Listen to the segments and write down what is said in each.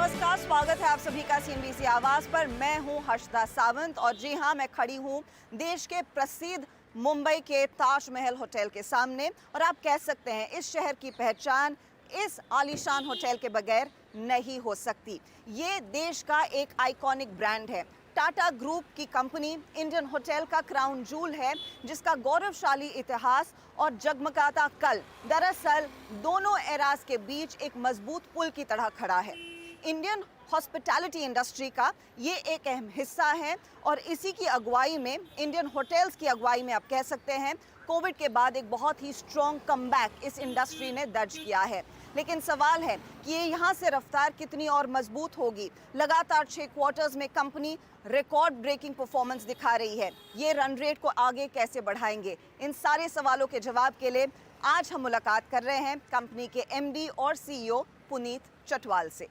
नमस्कार, स्वागत है आप सभी का CNBC आवाज पर। मैं हूं हर्षदा सावंत और जी हां, मैं खड़ी हूं देश के प्रसिद्ध मुंबई के ताजमहल होटल के सामने। और आप कह सकते हैं इस शहर की पहचान इस आलीशान होटल के बगैर नहीं हो सकती। ये देश का एक आइकॉनिक ब्रांड है। टाटा ग्रुप की कंपनी इंडियन होटल का क्राउन जूल है, जिसका गौरवशाली इतिहास और जगमगाता कल दरअसल दोनों एराज के बीच एक मजबूत पुल की तरह खड़ा है। इंडियन हॉस्पिटैलिटी इंडस्ट्री का ये एक अहम हिस्सा है और इसी की अगुवाई में, इंडियन होटल्स की अगुवाई में आप कह सकते हैं, कोविड के बाद एक बहुत ही स्ट्रॉन्ग कमबैक इस इंडस्ट्री ने दर्ज किया है। लेकिन सवाल है कि ये यहाँ से रफ्तार कितनी और मजबूत होगी। लगातार 6 क्वार्टर्स में कंपनी रिकॉर्ड ब्रेकिंग परफॉर्मेंस दिखा रही है। ये रन रेट को आगे कैसे बढ़ाएंगे? इन सारे सवालों के जवाब के लिए आज हम मुलाकात कर रहे हैं कंपनी के MD और CEO पुनीत चटवाल से।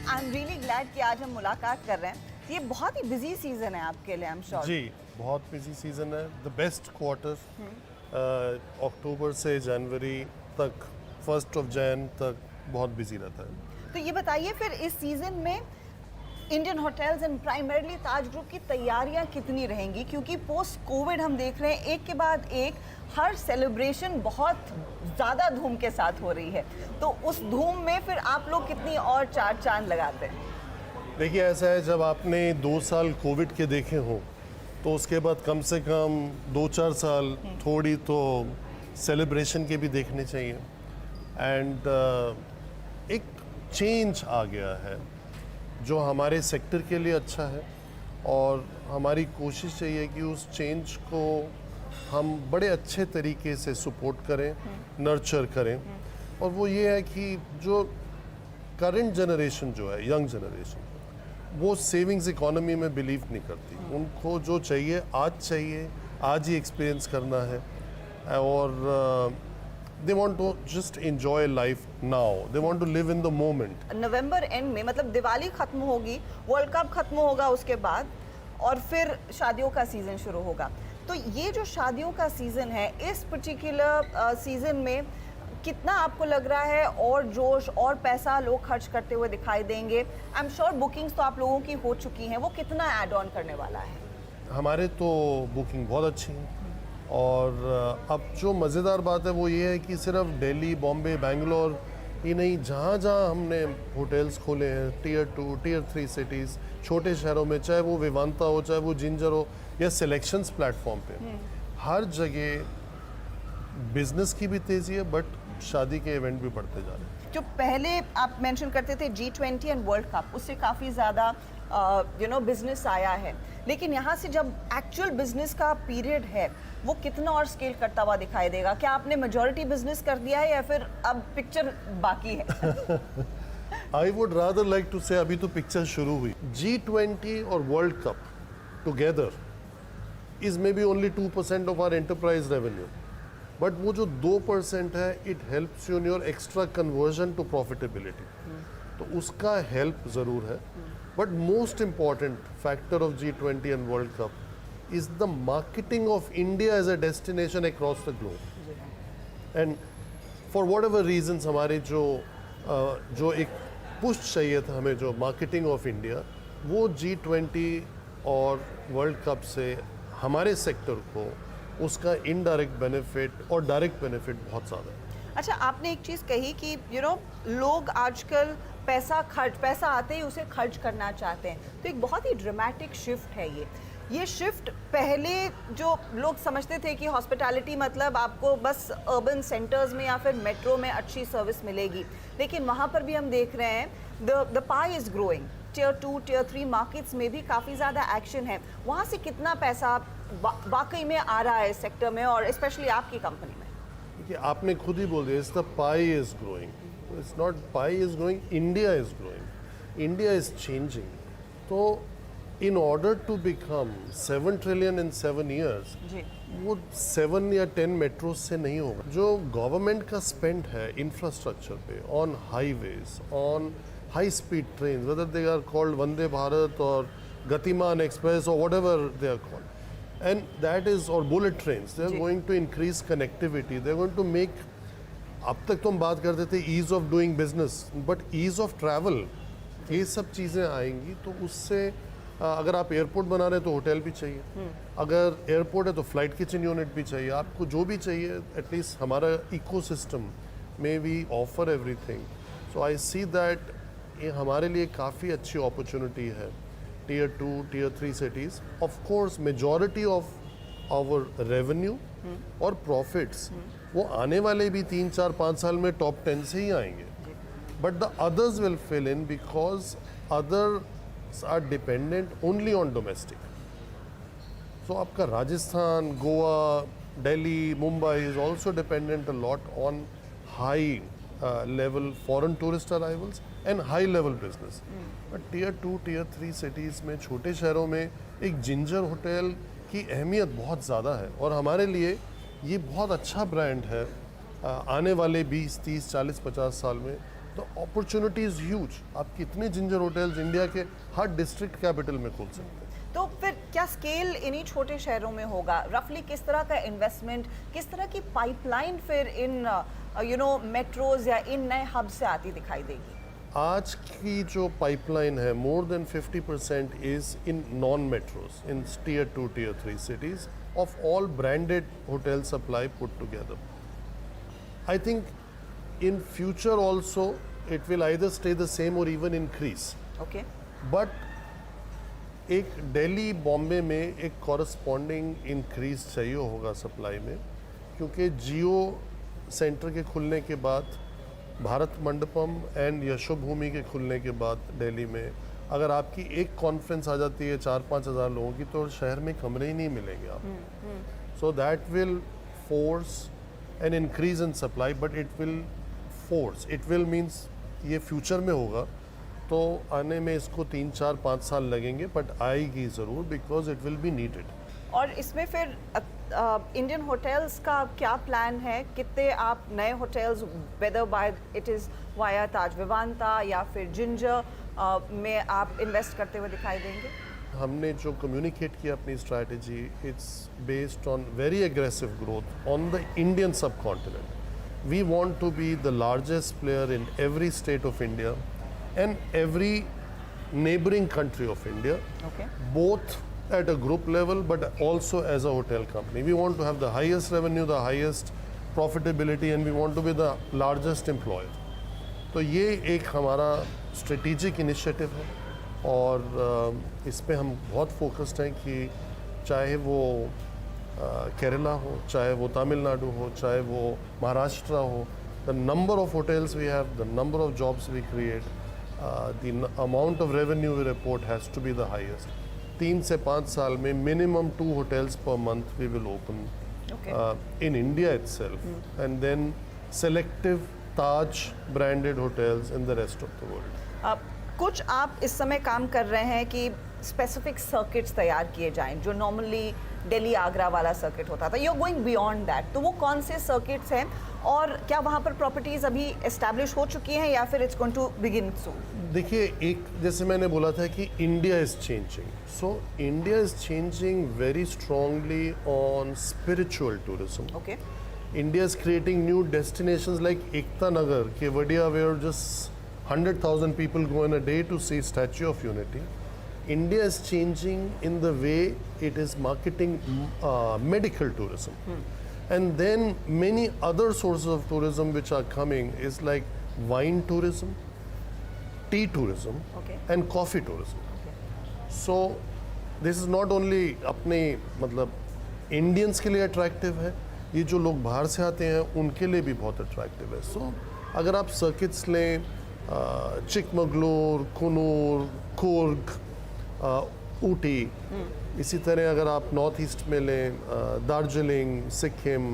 आई एम रियली ग्लैड कि आज हम मुलाकात कर रहे हैं। ये बहुत ही बिजी सीजन है आपके लिए, आई एम श्योर। जी, बहुत बिजी सीजन है। द बेस्ट क्वार्टर अक्टूबर से जनवरी तक, 1 जैन तक बहुत बिजी रहता है। तो ये बताइए फिर इस सीजन में Indian hotels and primarily Taj group की तैयारियां कितनी रहेंगी? क्योंकि पोस्ट कोविड हम देख रहे हैं एक के बाद एक हर सेलिब्रेशन बहुत ज़्यादा धूम के साथ हो रही है। तो उस धूम में फिर आप लोग कितनी और चार चांद लगाते हैं? देखिए, ऐसा है, जब आपने 2 साल कोविड के देखे हों तो उसके बाद कम से कम 2-4 साल थोड़ी तो सेलिब्रेशन के भी देखने चाहिए। एंड एक चेंज आ गया है जो हमारे सेक्टर के लिए अच्छा है और हमारी कोशिश चाहिए कि उस चेंज को हम बड़े अच्छे तरीके से सपोर्ट करें, नर्चर करें। और वो ये है कि जो करंट जनरेशन जो है, यंग जनरेशन, वो सेविंग्स इकोनॉमी में बिलीव नहीं करती। उनको जो चाहिए, आज ही एक्सपीरियंस करना है। और they want to just enjoy life now, they want to live in the moment. November and में, मतलब दिवाली खत्म होगी, वर्ल्ड कप खत्म होगा उसके बाद, और फिर शादियों का सीजन शुरू होगा। तो ये जो शादियों का सीजन है, इस पर्टिकुलर सीजन में कितना आपको लग रहा है और जोश और पैसा लोग खर्च करते हुए दिखाई देंगे? आई एम श्योर बुकिंग्स तो आप लोगों की हो चुकी हैं, वो कितना ऐड ऑन करने वाला है? हमारे तो बुकिंग बहुत अच्छी है। और अब जो मज़ेदार बात है वो ये है कि सिर्फ दिल्ली, बॉम्बे, बेंगलोर ही नहीं, जहाँ जहाँ हमने होटल्स खोले हैं, Tier 2, Tier 3 सिटीज़, छोटे शहरों में, चाहे वो विवांता हो, चाहे वो जिंजर हो, या सिलेक्शंस प्लेटफॉर्म पे, हर जगह बिजनेस की भी तेज़ी है, बट शादी के इवेंट भी बढ़ते जा रहे हैं। जो पहले आप मेंशन करते थे G20 एंड वर्ल्ड कप, उससे काफ़ी ज़्यादा बिजनेस आया है। लेकिन यहाँ से जब एक्चुअल बिजनेस का पीरियड है, वो कितना और स्केल करता हुआ दिखाई देगा? क्या आपने मेजॉरिटी बिजनेस कर दिया है या फिर अब पिक्चर बाकी है? I would rather like to say अभी तो पिक्चर शुरू हुई। G20 और world cup together is maybe only 2% of our enterprise revenue, but वो जो 2% है, it helps you in your extra conversion to profitability. तो उसका हेल्प ज़रूर है। But most important factor of G20 and world cup is the marketing of India as a destination across the globe. And for what ever regions, हमारे जो एक push चाहिए था हमें, जो मार्केटिंग ऑफ इंडिया, वो G20 और वर्ल्ड कप से हमारे सेक्टर को उसका इनडायरेक्ट बेनिफिट और डायरेक्ट बेनिफिट बहुत ज़्यादा है। अच्छा, आपने एक चीज़ कही कि लोग आजकल पैसा आते ही उसे खर्च करना चाहते हैं। तो एक बहुत ही ड्रामेटिक शिफ्ट है ये शिफ्ट। पहले जो लोग समझते थे कि हॉस्पिटैलिटी मतलब आपको बस अर्बन सेंटर्स में या फिर मेट्रो में अच्छी सर्विस मिलेगी, लेकिन वहाँ पर भी हम देख रहे हैं the pi is growing. Tier 2, Tier 3 markets में भी काफ़ी ज़्यादा एक्शन है। वहाँ से कितना पैसा वाकई में आ रहा है इस सेक्टर में, और स्पेशली आपकी कंपनी में? देखिए, आपने खुद ही बोल दिया, it's the pie is growing. It's not pie is growing, India is growing, India is changing. तो in order to become 7 trillion in 7 years, वो 7 या 10 मेट्रोज से नहीं होगा। जो गवर्नमेंट का स्पेंड है इंफ्रास्ट्रक्चर पे, on highways, on high speed trains, whether they are called Vande Bharat or Gatiman Express or whatever they are called. And that is, or bullet trains, they are जी. going to increase connectivity. They are going to make, अब तक तो हम बात करते थे ease of doing business, but ease of travel, ये सब चीज़ें आएंगी तो उससे अगर आप एयरपोर्ट बना रहे हैं तो होटल भी चाहिए, अगर एयरपोर्ट है तो फ्लाइट किचन यूनिट भी चाहिए, आपको जो भी चाहिए एटलीस्ट हमारा इकोसिस्टम में we offer everything. So I see that ये हमारे लिए काफ़ी अच्छी अपॉर्चुनिटी है. Tier 2, Tier 3 cities, of course majority of our revenue और profits वो आने वाले भी 3, 4, 5 साल में top 10 से ही आएंगे. But the others will fill in because others are dependent only on domestic. So आपका Rajasthan, Goa, Delhi, Mumbai is also dependent a lot on high level foreign tourist arrivals and high level business. But Tier 2, Tier 3 cities में छोटे शहरों में एक ginger hotel की अहमियत बहुत ज़्यादा है और हमारे लिए ये बहुत अच्छा ब्रांड है आने वाले 20, 30, 40, 50 साल में. तो अपॉर्चुनिटी इज़ ह्यूज. आप कितने जिंजर होटल्स इंडिया के हर डिस्ट्रिक्ट कैपिटल में खोल सकते हैं. तो फिर क्या स्केल इन्हीं छोटे शहरों में होगा? रफली किस तरह का इन्वेस्टमेंट, किस तरह की पाइपलाइन फिर इन मेट्रोज या इन नए हब से आती दिखाई देगी? आज की जो पाइपलाइन है more than 50% is in non metros in Tier 2, Tier 3 cities of all branded hotel supply put together. I think in future also it will either stay the same or even increase. Okay. But एक दिल्ली बॉम्बे में एक corresponding increase चाहिए होगा supply में, क्योंकि जियो centre के खुलने के बाद, भारत मंडपम एंड यशोभूमि के खुलने के बाद दिल्ली में अगर आपकी एक कॉन्फ्रेंस आ जाती है 4-5 हज़ार लोगों की तो शहर में कमरे ही नहीं मिलेंगे आपको. So that will force an increase in supply, but it will force, it will means ये फ्यूचर में होगा तो आने में इसको 3, 4, 5 साल लगेंगे, बट आएगी ज़रूर because it will be needed. और इसमें फिर इंडियन होटल्स का क्या प्लान है? कितने आप नए hotels, whether buy it is via Taj Vivanta या फिर जिंजर में आप इन्वेस्ट करते हुए दिखाई देंगे? हमने जो कम्युनिकेट किया अपनी strategy, it's based on very aggressive growth on the Indian subcontinent. We want to be the largest player in every state of India and every neighboring country of India, Okay. both at a group level but also as a hotel company. We want to have the highest revenue, the highest profitability, and we want to be the largest employer. तो ये एक हमारा strategic initiative है और इस पे हम बहुत focused हैं कि चाहे वो केरला हो, चाहे वो तमिलनाडु हो, चाहे वो महाराष्ट्र हो, the number of hotels we have, the number of jobs we create, the amount of revenue we report has to be the highest. 3 से 5 साल में minimum 2 hotels per month we will open Okay. in India itself, and then selective Taj branded hotels in the rest of the world. कुछ आप इस समय काम कर रहे हैं कि स्पेसिफिक सर्किट्स तैयार किए जाएं जो नॉर्मली दिल्ली आगरा वाला सर्किट होता था. You are going beyond that, तो वो कौन से सर्किट्स हैं और क्या वहाँ पर प्रॉपर्टीज अभी एस्टैब्लिश हो चुकी हैं या फिर इट्स गोइंग टू बिगिन सून? देखिए, एक जैसे मैंने बोला था कि India is changing, so India is changing very strongly on spiritual tourism. Okay. India is creating new destinations like Ekta Nagar, Kevadia, where just 100,000 people go in a day to see Statue of Unity. India is changing in the way it is marketing medical tourism. And then many other sources of tourism which are coming is like wine tourism, tea tourism, Okay. and coffee tourism. Okay. So this is not only अपने मतलब Indians के लिए attractive है, ये जो लोग बाहर से आते हैं उनके लिए भी बहुत अट्रैक्टिव है. सो अगर आप सर्किट्स लें, चिकमगलूर, कुनूर, कुर्ग, ऊटी, इसी तरह अगर आप नॉर्थ ईस्ट में लें, दार्जिलिंग, सिक्किम,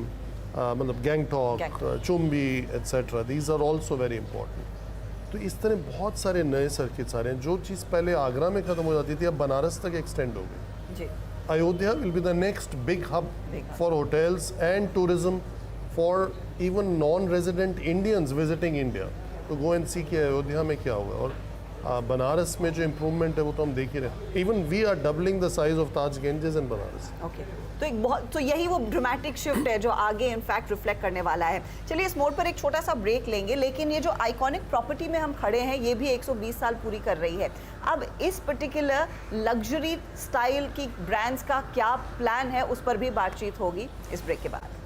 मतलब Gangtok, Chumbi etcetera, these are also very important. तो इस तरह बहुत सारे नए सर्किट्स आ रहे हैं. जो चीज़ पहले आगरा में ख़त्म हो जाती थी अब बनारस तक एक्सटेंड हो गई. जी. Ayodhya will be the next big hub for hotels and tourism for even non-resident Indians visiting India to go and see कि अयोध्या में क्या हुआ. और बनारस में जो इम्प्रूवमेंट है वो तो हम देख ही रहे हैं. Even we are doubling the size of Taj Ganges in Banaras. Okay, तो एक बहुत, तो यही वो ड्रामेटिक शिफ्ट है जो आगे इनफैक्ट रिफ्लेक्ट करने वाला है. चलिए इस मोड पर एक छोटा सा ब्रेक लेंगे, लेकिन ये जो आइकॉनिक प्रॉपर्टी में हम खड़े हैं ये भी 120 साल पूरी कर रही है. अब इस पर्टिकुलर लग्जरी स्टाइल की ब्रांड्स का क्या प्लान है उस पर भी बातचीत होगी इस ब्रेक के बाद.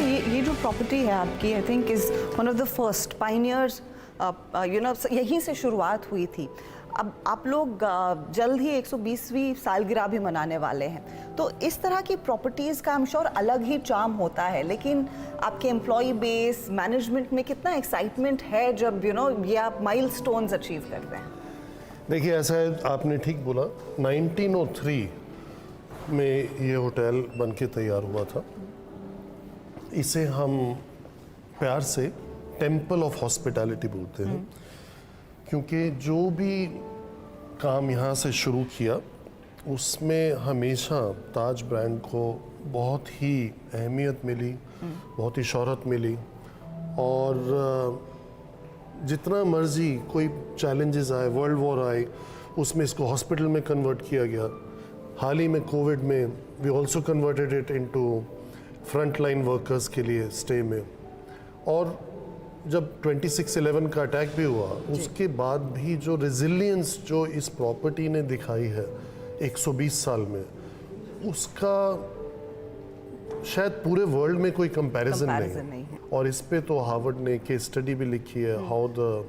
ये जो प्रॉपर्टी है आपकी, I think is one of the first Pioneers, यहीं से शुरुआत हुई थी. अब आप लोग जल्द ही 120वीं सालगिरह भी मनाने वाले हैं, तो इस तरह की प्रॉपर्टीज़ का आई एम श्योर अलग ही चार्म होता है. लेकिन आपके एम्प्लॉय बेस, मैनेजमेंट में कितना एक्साइटमेंट है जब ये आप माइलस्टोन्स अचीव करते हैं? देखिए ऐसा है, आपने ठीक बोला. 1903 में ये होटल बन के तैयार हुआ था. इसे हम प्यार से टेम्पल ऑफ हॉस्पिटैलिटी बोलते हैं, क्योंकि जो भी काम यहाँ से शुरू किया उसमें हमेशा ताज ब्रांड को बहुत ही अहमियत मिली, बहुत ही शोहरत मिली. और जितना मर्जी कोई चैलेंजेस आए, वर्ल्ड वॉर आए, उसमें इसको हॉस्पिटल में कन्वर्ट किया गया. हाल ही में कोविड में we also converted it into front line workers के लिए स्टे में. और जब 26/11 का अटैक भी हुआ उसके बाद भी जो रेजिलियंस जो इस प्रॉपर्टी ने दिखाई है 120 साल में, उसका शायद पूरे वर्ल्ड में कोई कंपैरिजन नहीं है. और इस पे तो हार्वर्ड ने केस स्टडी भी लिखी है, how the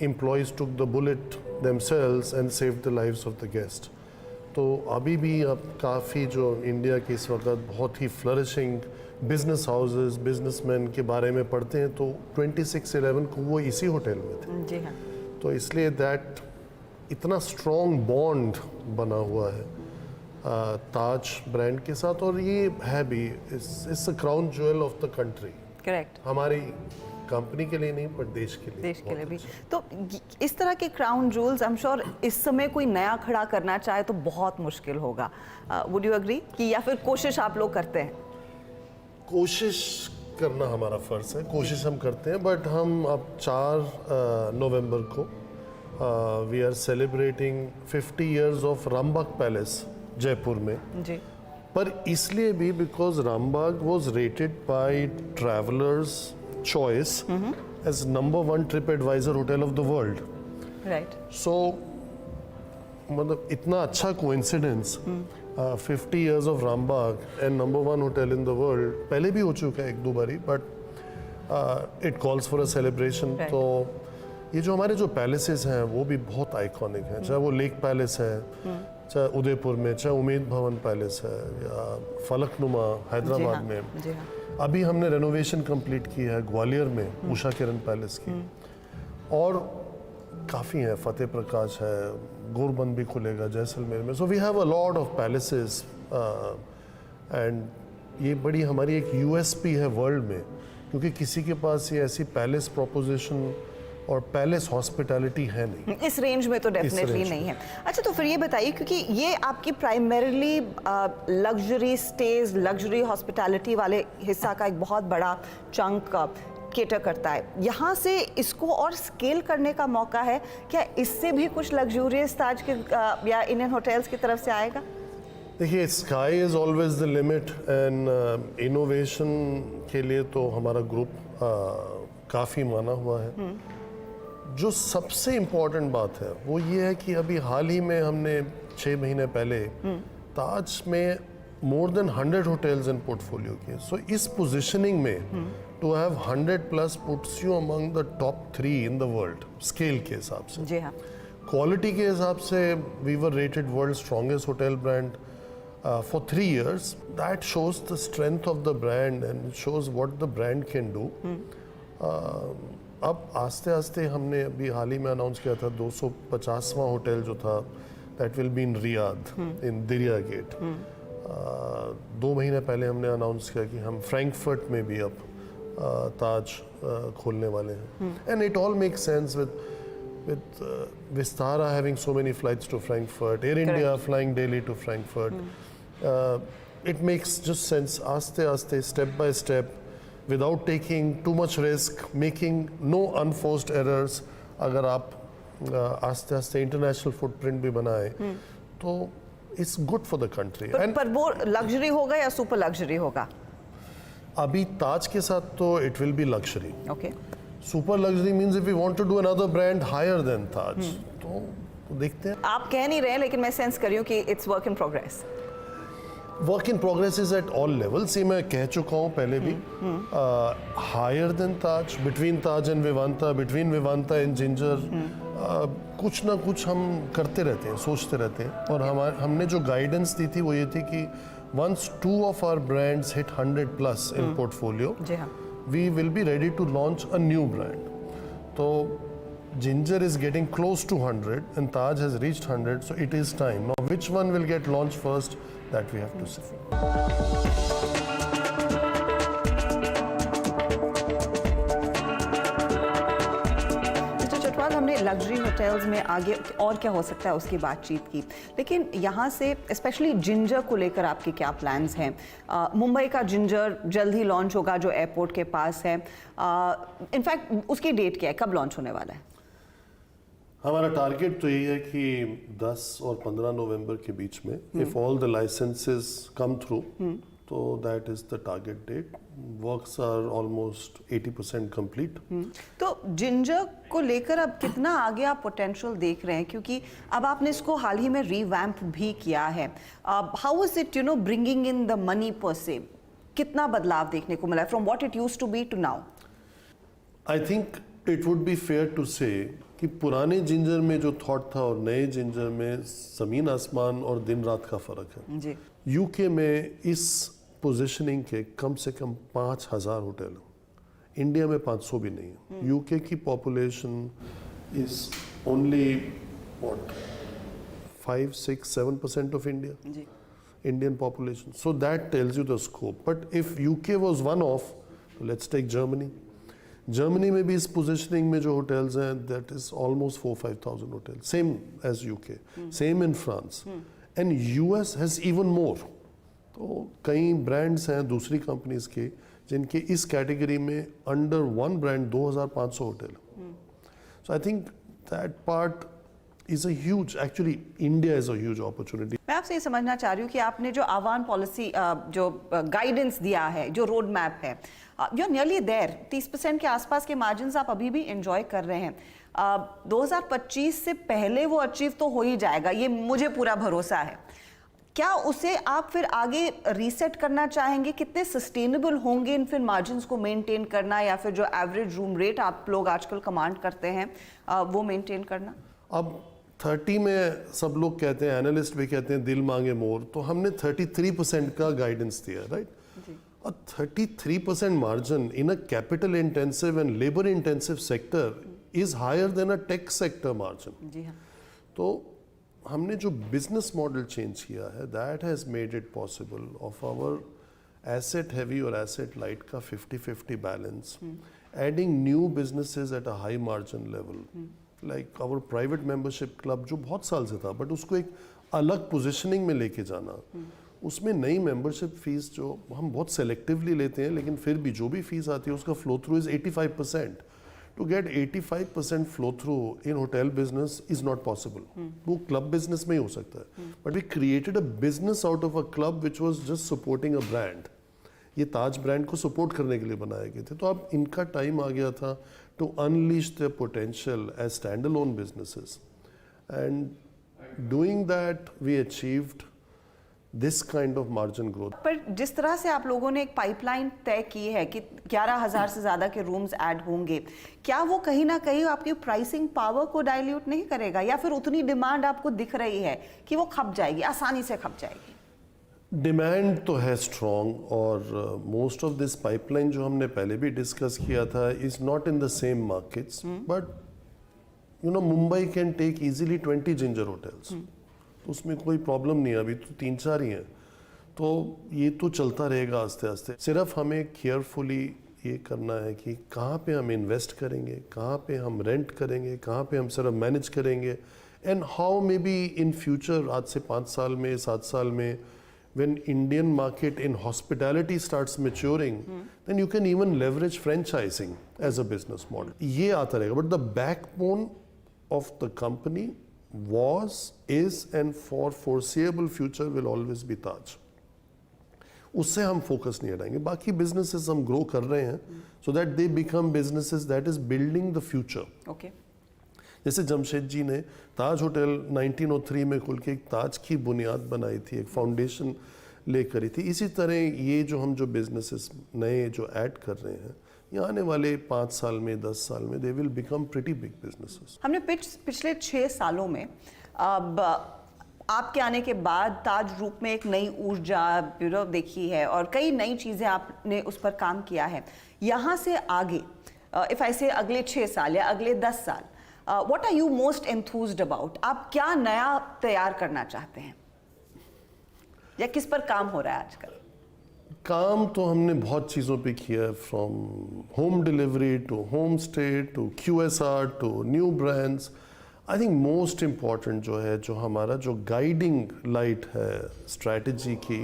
employees took the bullet themselves and save the lives of the guest. तो अभी भी अब काफ़ी जो इंडिया के इस वक्त बहुत ही फ्लरिशिंग बिजनेस हाउसेस, बिजनेसमैन के बारे में पढ़ते हैं तो 26/11 को वो इसी होटल में थे. जी हाँ. तो इसलिए दैट इतना स्ट्रॉन्ग बॉन्ड बना हुआ है ताज ब्रांड के साथ. और ये है भी it's a crown jewel of the country. Correct. हमारी कंपनी के लिए नहीं पर देश के लिए. देश के लिए भी. तो इस तरह के crown jewels I am sure इस समय कोई नया खड़ा करना चाहे तो बहुत मुश्किल होगा. वुड यू एग्री कि, या फिर कोशिश आप लोग करते हैं? कोशिश करना हमारा फ़र्ज़ है, कोशिश हम करते हैं. बट हम अब 4 नवंबर को we are celebrating 50 years of Rambagh palace Jaipur में. जी. पर इसलिए भी because Rambagh was rated by travellers choice as #1 TripAdvisor hotel of the world. Right. So मतलब इतना अच्छा coincidence 50 years of Rambagh and #1 hotel in the world पहले भी हो चुका है 1-2 बारी, but it calls for a celebration. Right. तो ये जो हमारे जो पैलेसेस हैं वो भी बहुत आइकॉनिक हैं, चाहे वो लेक पैलेस है, चाहे उदयपुर में, चाहे उमेद भवन पैलेस है, या फलकनुमा हैदराबाद में. जी हाँ. अभी हमने रेनोवेशन कंप्लीट की है ग्वालियर में उषा किरण पैलेस की. और काफ़ी हैं, फतेह प्रकाश है, गोरबंद भी खुलेगा जैसलमेर में. So we have a lot of palaces and ये बड़ी हमारी एक यूएसपी है वर्ल्ड में, क्योंकि किसी के पास ये ऐसी पैलेस प्रोपोजिशन और पैलेस हॉस्पिटैलिटी है नहीं. इस रेंज में तो डेफिनेटली नहीं है. अच्छा, तो फिर ये बताइए, क्योंकि ये आपकी primarily luxury stage, luxury hospitality वाले हिस्सा का एक बहुत बड़ा चंक केटर करता है. यहाँ से इसको और स्केल करने का मौका है क्या? इससे भी कुछ लग्जूरियस ताज के या इंडियन होटल्स की तरफ से आएगा? देखिए, sky is always the limit and innovation के लिए तो हमारा ग्रुप काफ़ी माना हुआ है. जो सबसे इम्पोर्टेंट बात है वो ये है कि अभी हाल ही में हमने 6 महीने पहले ताज में more than 100 hotels in portfolio किए. सो इस पोजीशनिंग में to have 100+ puts you among the top 3 in the world scale के हिसाब से. जी हाँ. क्वालिटी के हिसाब से we were rated world strongest hotel brand for 3 years. That shows the strength of the brand and shows what the brand can do. अब आस्ते आस्ते हमने अभी हाल ही में अनाउंस किया था 250वां होटल जो था, that will be in Riyadh in Diriyah Gate. 2 महीने पहले हमने अनाउंस किया कि हम फ्रैंकफर्ट में भी अब ताज खोलने वाले हैं. And it all make sense with with Vistara having so many flights to Frankfurt, Air India flying daily to Frankfurt, it makes just sense, aste, step by step, without taking too much risk, making no unforced errors. अगर आप आस्ते आस्ते international footprint भी बनाए तो it's good for the country. पर वो luxury होगा या सुपर लग्जरी होगा? अभी ताज के साथ तो it will be luxury. Okay. Super luxury means if we want to do another brand higher than Taj तो देखते हैं. आप कह नहीं रहे लेकिन मैं सेंस कर रही हूँ कि it's work in progress. Work in progress is at all levels. ये मैं कह चुका हूँ पहले भी. Higher than Taj, between Taj and Vivanta, between Vivanta and Ginger, कुछ ना कुछ हम करते रहते हैं, सोचते रहते हैं. और हमने जो गाइडेंस दी थी वो ये थी कि once 2 of our brands hit 100 plus in portfolio, we will be ready to launch a new brand. So Ginger is getting close to 100 and Taj has reached 100, so it is time. Now which one will get launched first, that we have to see. हमने luxury hotels में आगे और क्या हो सकता है उसकी बातचीत की, लेकिन यहाँ से स्पेशली जिंजर को लेकर आपके क्या प्लान्स हैं? मुंबई का जिंजर जल्द ही लॉन्च होगा जो एयरपोर्ट के पास है. इनफैक्ट उसकी डेट क्या है, कब लॉन्च होने वाला है? हमारा टारगेट तो यही है कि 10 और 15 नवंबर के बीच में, if all the licences come through, तो that is the target date. Works are almost 80% complete. तो जिंजर को लेकर अब कितना आगे आप पोटेंशियल देख रहे हैं, क्योंकि अब आपने इसको हाल ही में रीवैम्प भी किया है. How is it bringing in the money पर से? कितना बदलाव देखने को मिला है from what it used to be to now? I think it would be fair to say कि पुराने जिंजर में जो थॉट था और नए जिंजर में जमीन आसमान और दिन रात का फर्क है जी. यूके में इस पोजीशनिंग के कम से कम 5,000 होटल, इंडिया में 500 भी नहीं है. यूके की population is only 5-6-7% of India, Indian population. So that tells you the scope. But if UK was one of, let's take Germany. Germany में भी इस पोजीशनिंग में जो होटल्स हैं, that is almost 4-5,000 hotel, same as UK, same in France, and US has even more. तो कई brands हैं दूसरी कंपनीज के जिनके इस कैटेगरी में under one brand 2,500 hotel. So I think that part is a huge, actually India is a huge opportunity. मैं आपसे ये समझना चाह रही हूँ कि आपने जो आह्वान पॉलिसी जो गाइडेंस दिया है, जो रोड मैप है, यू आर नियरली देयर. 30% के आसपास के मार्जिन आप अभी भी एंजॉय कर रहे हैं. 2025 से पहले वो अचीव तो हो ही जाएगा, ये मुझे पूरा भरोसा है. क्या उसे आप फिर आगे रीसेट करना चाहेंगे? कितने सस्टेनेबल होंगे इन फिर मार्जिन्स को मेंटेन करना, या फिर जो एवरेज रूम रेट आप लोग आजकल कमांड करते हैं वो मेंटेन करना? अब 30 में सब लोग कहते हैं, एनालिस्ट भी कहते हैं दिल मांगे मोर, तो हमने 33% का गाइडेंस दिया, right? A 33% margin in a capital intensive and labor intensive sector is higher than a tech sector margin. जी हाँ. तो हमने जो बिजनेस मॉडल चेंज किया है, that has made it possible of our asset heavy और asset light का 50-50 balance, adding new businesses at a high margin level, like our private membership club जो बहुत साल से था, बट उसको एक अलग पोजिशनिंग में लेके जाना. उसमें नई मेंबरशिप फीस जो हम बहुत सेलेक्टिवली लेते हैं, लेकिन फिर भी जो भी फीस आती है उसका flow through is 85%. To get 85% flow through in hotel business is not possible. वो क्लब बिजनेस में ही हो सकता है, but we created a business out of a club which was just supporting a brand. ये ताज ब्रांड को support करने के लिए बनाए गए थे. तो अब इनका टाइम आ गया था to unleash the potential as stand alone businesses, and doing that we achieved this kind of margin growth. पर जिस तरह से आप लोगों ने एक पाइपलाइन तय की है कि 11,000 से ज़्यादा के रूम्स ऐड होंगे, क्या वो कहीं ना कहीं आपकी प्राइसिंग पावर को डाइल्यूट नहीं करेगा, या फिर उतनी डिमांड आपको दिख रही है कि वो खप जाएगी, आसानी से खप जाएगी? डिमांड तो है स्ट्रॉन्ग, और मोस्ट ऑफ दिस पाइपलाइन जो हमने पहले भी डिस्कस किया था is not in the same markets, but you know Mumbai can take easily 20 Ginger hotels. उसमें कोई प्रॉब्लम नहीं है, अभी तो 3-4 ही हैं. तो ये तो चलता रहेगा आस्ते आस्ते. सिर्फ हमें केयरफुली ये करना है कि कहाँ पे हम इन्वेस्ट करेंगे, कहाँ पे हम रेंट करेंगे, कहाँ पे हम सिर्फ मैनेज करेंगे, and how may be in future, आज से 5 साल में, 7 साल में, when Indian market in hospitality starts maturing, then you can even leverage franchising as a business model. ये आता रहेगा, but the backbone of the company was, is, and for foreseeable future will always be Taj. उससे हम focus नहीं हटाएंगे. बाकी businesses हम grow कर रहे हैं so that they become businesses that is building the future. Okay. जैसे जमशेद जी ने ताज होटल 1903 में खुल के एक ताज की बुनियाद बनाई थी, एक फाउंडेशन ले करी थी. इसी तरह ये जो हम जो बिजनेसेस नए जो ऐड कर रहे हैं, ये आने वाले 5 साल में, 10 साल में they will become pretty big businesses. हमने पिछले 6 सालों में अब आपके आने के बाद ताज ग्रुप में एक नई ऊर्जा देखी है और कई नई चीज़ें आपने उस पर काम किया है. यहाँ से आगे इफ़ आई से अगले 6 साल या अगले 10 साल, what are you most enthused about? आप क्या नया तैयार करना चाहते हैं या किस पर काम हो रहा है आजकल? काम तो हमने बहुत चीज़ों पे किया है, from home delivery to home stay to QSR to new brands. I think most important जो है, जो हमारा जो गाइडिंग लाइट है स्ट्रैटेजी की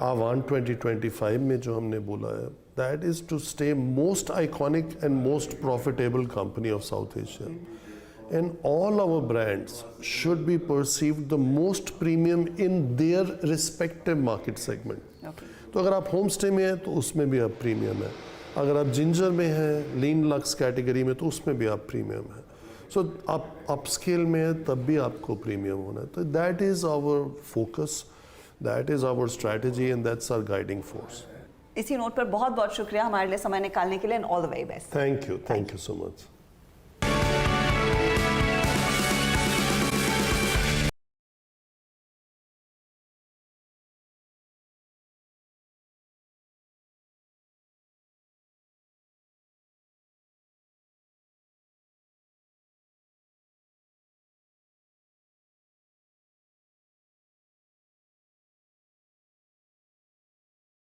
आह्वान 2025 में जो हमने बोला है, that is to stay most iconic and most profitable company of South Asia. And all our brands should be perceived the most premium in their respective market segment. Okay. तो अगर आप होम स्टे में हैं तो उसमें भी आप premium है, अगर आप जिंजर में हैं, लीन लक्स कैटेगरी में, तो उसमें भी आप प्रीमियम है. सो आप अपस्केल में हैं तब भी आपको प्रीमियम होना है. तो that is our focus, that is our strategy and that's our guiding force. इसी नोट पर बहुत बहुत शुक्रिया हमारे लिए समय निकालने के लिए, and all the very best. Thank you so much.